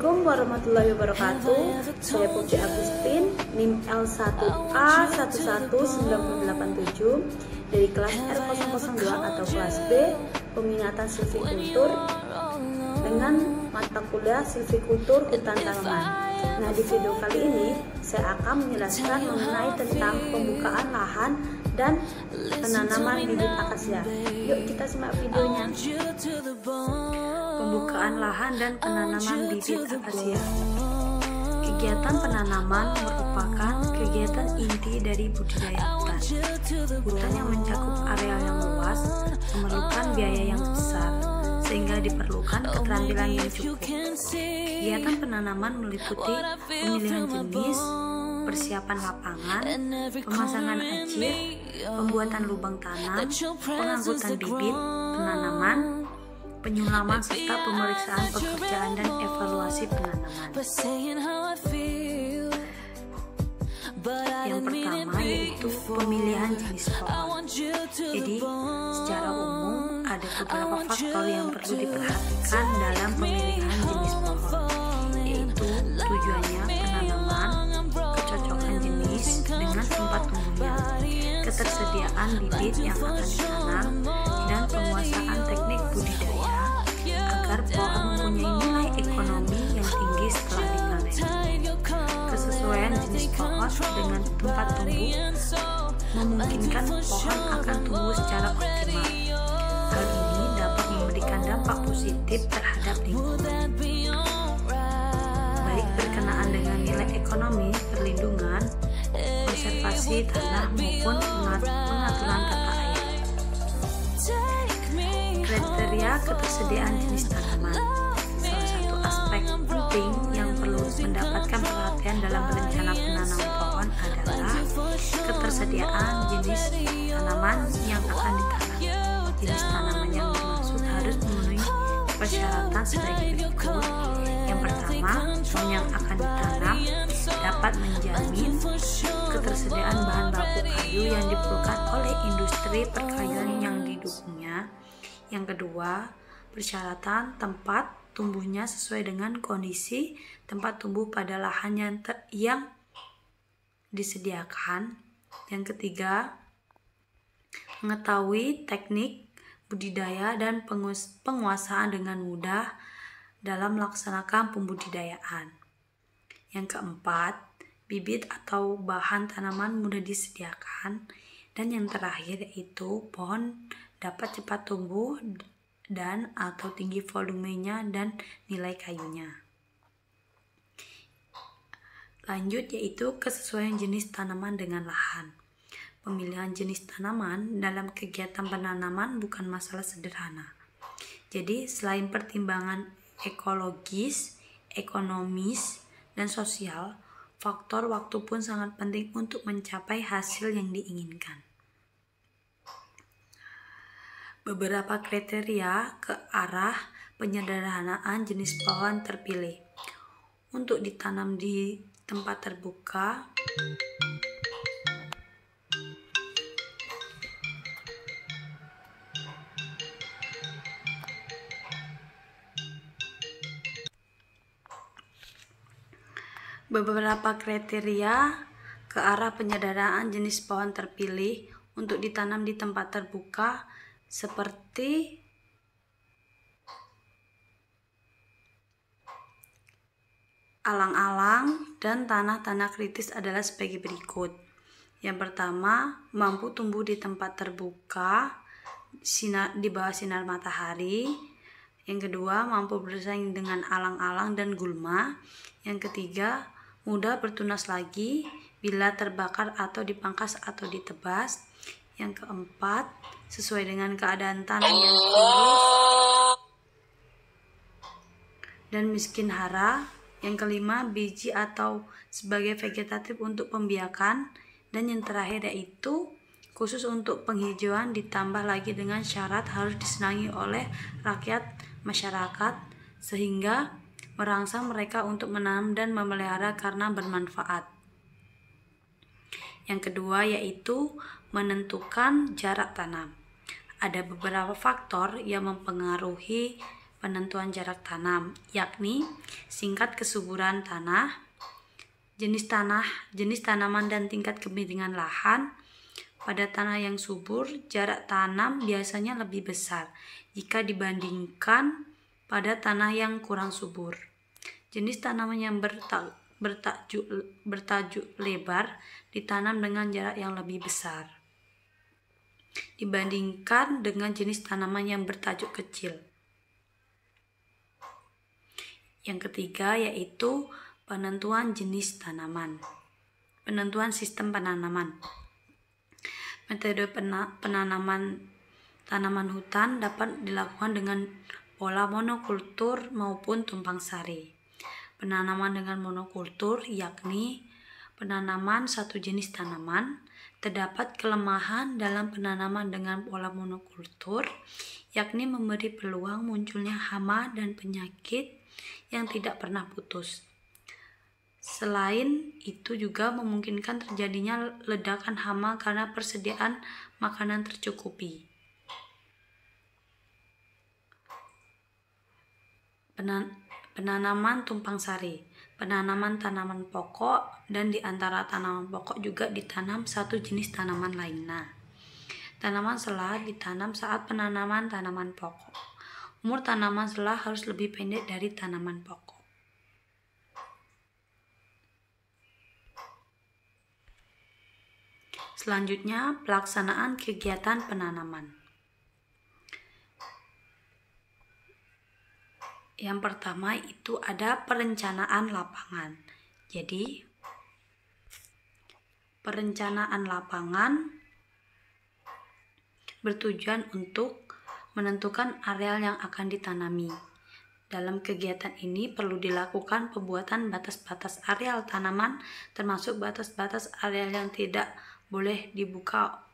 Assalamualaikum warahmatullahi wabarakatuh. Saya Putri Agustin, NIM L1A11987 dari kelas R002 atau kelas B, peminatan silvikultur dengan mata kuliah silvikultur hutan tanaman. Nah, di video kali ini saya akan menjelaskan mengenai tentang pembukaan lahan dan penanaman bibit akasia. Yuk kita simak videonya. Pembukaan lahan dan penanaman bibit akasia. Kegiatan penanaman merupakan kegiatan inti dari budidaya hutan. Hutan yang mencakup area yang luas memerlukan biaya yang besar, sehingga diperlukan keterampilan yang cukup. Kegiatan penanaman meliputi pemilihan jenis, persiapan lapangan, pemasangan ajir, pembuatan lubang tanam, pengangkutan bibit, penanaman, penyulaman serta pemeriksaan pekerjaan dan evaluasi penanaman. Yang pertama yaitu pemilihan jenis pohon. Jadi secara umum ada beberapa faktor yang perlu diperhatikan dalam pemilihan jenis pohon, yaitu tujuannya penanaman, kecocokan jenis dengan tempat tumbuhnya, ketersediaan bibit yang akan ditanam, dan penguasaan teknik budidaya agar pohon mempunyai nilai ekonomi yang tinggi setelah dipanen. Kesesuaian jenis pohon dengan tempat tumbuh memungkinkan pohon akan tumbuh secara optimal. Hal ini dapat memberikan dampak positif terhadap lingkungan, baik berkenaan dengan nilai ekonomi, perlindungan, konservasi tanah maupun pengaturan tata air. Kriteria ketersediaan jenis tanaman. Salah satu aspek penting yang perlu mendapatkan perhatian dalam rencana penanam pohon adalah ketersediaan jenis tanaman yang akan ditanam. Jenis tanaman yang dimaksud harus memenuhi persyaratan sebagai berikut. Yang pertama, pohon yang akan ditanam dapat menjamin ketersediaan bahan baku kayu yang diperlukan oleh industri perkayuan yang didukungnya. Yang kedua, persyaratan tempat tumbuhnya sesuai dengan kondisi tempat tumbuh pada lahan yang disediakan. Yang ketiga, mengetahui teknik budidaya dan penguasaan dengan mudah dalam melaksanakan pembudidayaan. Yang keempat, bibit atau bahan tanaman mudah disediakan. Dan yang terakhir yaitu pohon dapat cepat tumbuh dan atau tinggi volumenya dan nilai kayunya. Lanjut yaitu kesesuaian jenis tanaman dengan lahan. Pemilihan jenis tanaman dalam kegiatan penanaman bukan masalah sederhana. Jadi selain pertimbangan ekologis, ekonomis, dan sosial, faktor waktu pun sangat penting untuk mencapai hasil yang diinginkan. Beberapa kriteria ke arah penyederhanaan jenis pohon terpilih untuk ditanam di tempat terbuka. Beberapa kriteria ke arah penyederhanaan jenis pohon terpilih untuk ditanam di tempat terbuka seperti alang-alang dan tanah-tanah kritis adalah sebagai berikut. Yang pertama, mampu tumbuh di tempat terbuka di bawah sinar matahari. Yang kedua, mampu bersaing dengan alang-alang dan gulma. Yang ketiga, mudah bertunas lagi bila terbakar atau dipangkas atau ditebas. Yang keempat, sesuai dengan keadaan tanah yang tandus dan miskin hara. Yang kelima, biji atau sebagai vegetatif untuk pembiakan. Dan yang terakhir yaitu khusus untuk penghijauan, ditambah lagi dengan syarat harus disenangi oleh rakyat masyarakat sehingga merangsang mereka untuk menanam dan memelihara karena bermanfaat. Yang kedua yaitu menentukan jarak tanam. Ada beberapa faktor yang mempengaruhi penentuan jarak tanam, yakni tingkat kesuburan tanah, jenis tanah, jenis tanaman dan tingkat kemiringan lahan. Pada tanah yang subur, jarak tanam biasanya lebih besar jika dibandingkan pada tanah yang kurang subur. Jenis tanaman yang bertajuk lebar ditanam dengan jarak yang lebih besar dibandingkan dengan jenis tanaman yang bertajuk kecil. Yang ketiga yaitu penentuan jenis tanaman. Penentuan sistem penanaman. Metode penanaman tanaman hutan dapat dilakukan dengan pola monokultur maupun tumpang sari. Penanaman dengan monokultur yakni penanaman satu jenis tanaman. Terdapat kelemahan dalam penanaman dengan pola monokultur, yakni memberi peluang munculnya hama dan penyakit yang tidak pernah putus. Selain itu juga memungkinkan terjadinya ledakan hama karena persediaan makanan tercukupi. Penanaman tumpang sari. Penanaman tanaman pokok dan di antara tanaman pokok juga ditanam satu jenis tanaman lainnya. Tanaman selah ditanam saat penanaman tanaman pokok. Umur tanaman selah harus lebih pendek dari tanaman pokok. Selanjutnya, pelaksanaan kegiatan penanaman. Yang pertama itu ada perencanaan lapangan. Jadi, perencanaan lapangan bertujuan untuk menentukan areal yang akan ditanami. Dalam kegiatan ini perlu dilakukan pembuatan batas-batas areal tanaman, termasuk batas-batas areal yang tidak boleh dibuka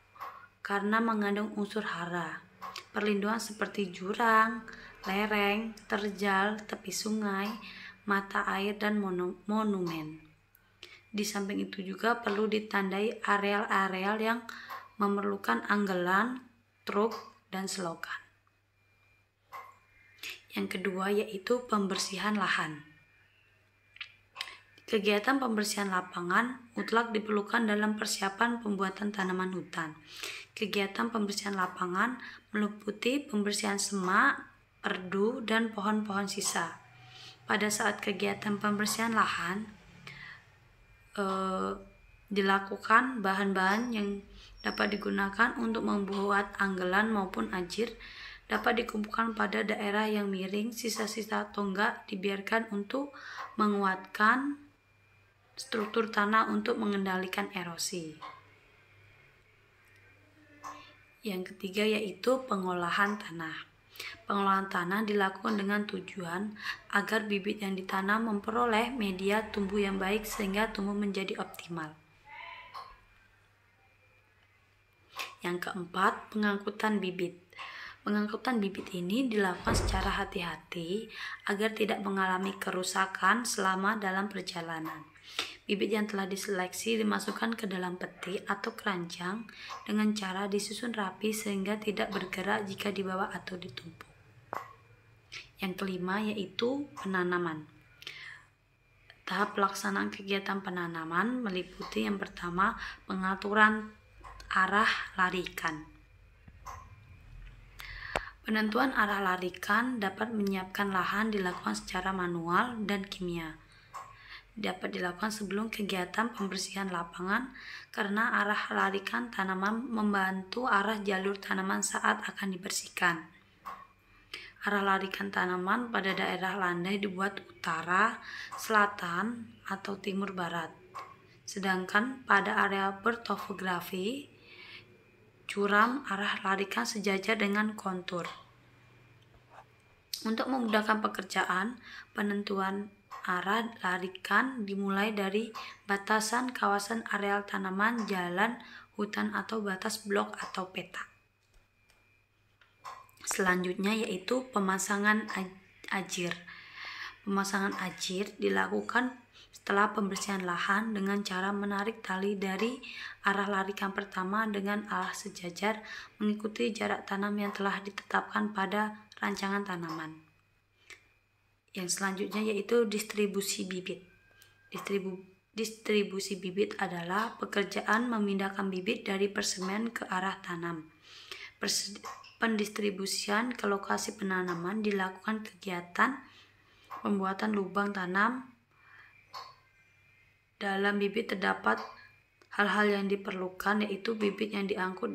karena mengandung unsur hara. Perlindungan seperti jurang, lereng, terjal, tepi sungai, mata air, dan monumen. Di samping itu juga perlu ditandai areal-areal yang memerlukan anggelan, truk, dan selokan. Yang kedua yaitu pembersihan lahan. Kegiatan pembersihan lapangan mutlak diperlukan dalam persiapan pembuatan tanaman hutan. Kegiatan pembersihan lapangan meliputi pembersihan semak, perdu, dan pohon-pohon sisa. Pada saat kegiatan pembersihan lahan dilakukan, bahan-bahan yang dapat digunakan untuk membuat anggelan maupun ajir dapat dikumpulkan pada daerah yang miring. Sisa-sisa tonggak dibiarkan untuk menguatkan struktur tanah untuk mengendalikan erosi. Yang ketiga yaitu pengolahan tanah. Pengolahan tanah dilakukan dengan tujuan agar bibit yang ditanam memperoleh media tumbuh yang baik sehingga tumbuh menjadi optimal. Yang keempat, pengangkutan bibit. Pengangkutan bibit ini dilakukan secara hati-hati agar tidak mengalami kerusakan selama dalam perjalanan. Bibit yang telah diseleksi dimasukkan ke dalam peti atau keranjang dengan cara disusun rapi sehingga tidak bergerak jika dibawa atau ditumpuk. Yang kelima yaitu penanaman. Tahap pelaksanaan kegiatan penanaman meliputi yang pertama, pengaturan arah larikan. Penentuan arah larikan dapat menyiapkan lahan dilakukan secara manual dan kimia. Dapat dilakukan sebelum kegiatan pembersihan lapangan karena arah larikan tanaman membantu arah jalur tanaman saat akan dibersihkan. Arah larikan tanaman pada daerah landai dibuat utara, selatan, atau timur barat. Sedangkan pada area bertopografi curam, arah larikan sejajar dengan kontur. Untuk memudahkan pekerjaan, penentuan arah larikan dimulai dari batasan kawasan areal tanaman, jalan, hutan, atau batas blok atau peta. Selanjutnya yaitu pemasangan ajir. Pemasangan ajir dilakukan setelah pembersihan lahan dengan cara menarik tali dari arah larikan pertama dengan arah sejajar mengikuti jarak tanam yang telah ditetapkan pada rancangan tanaman. Yang selanjutnya yaitu distribusi bibit. Distribusi bibit adalah pekerjaan memindahkan bibit dari persemen ke arah tanam. Pendistribusian ke lokasi penanaman dilakukan kegiatan pembuatan lubang tanam. Dalam bibit terdapat hal-hal yang diperlukan, yaitu bibit yang diangkut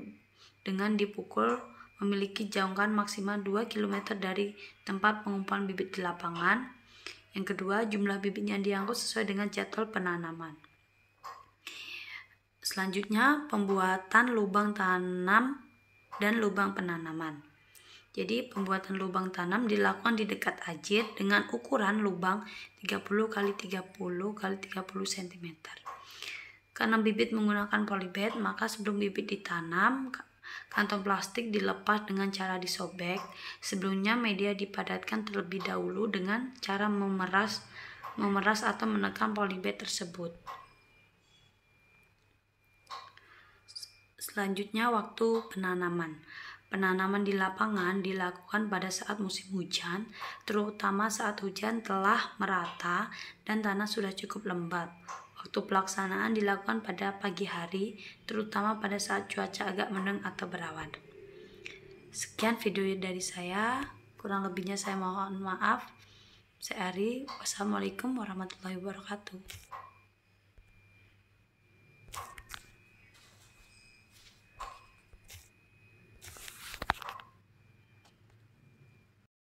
dengan dipukul memiliki jangkauan maksimal 2 km dari tempat pengumpulan bibit di lapangan. Yang kedua, jumlah bibit yang diangkut sesuai dengan jadwal penanaman. Selanjutnya, pembuatan lubang tanam dan lubang penanaman. Jadi, pembuatan lubang tanam dilakukan di dekat ajit dengan ukuran lubang 30 x 30 x 30 cm. Karena bibit menggunakan polybag, maka sebelum bibit ditanam, kantong plastik dilepas dengan cara disobek. Sebelumnya media dipadatkan terlebih dahulu dengan cara memeras atau menekan polybag tersebut. Selanjutnya, waktu penanaman. Penanaman di lapangan dilakukan pada saat musim hujan, terutama saat hujan telah merata dan tanah sudah cukup lembab. Waktu pelaksanaan dilakukan pada pagi hari, terutama pada saat cuaca agak mendung atau berawan. Sekian video dari saya, kurang lebihnya saya mohon maaf. Saya Ari, wassalamualaikum warahmatullahi wabarakatuh.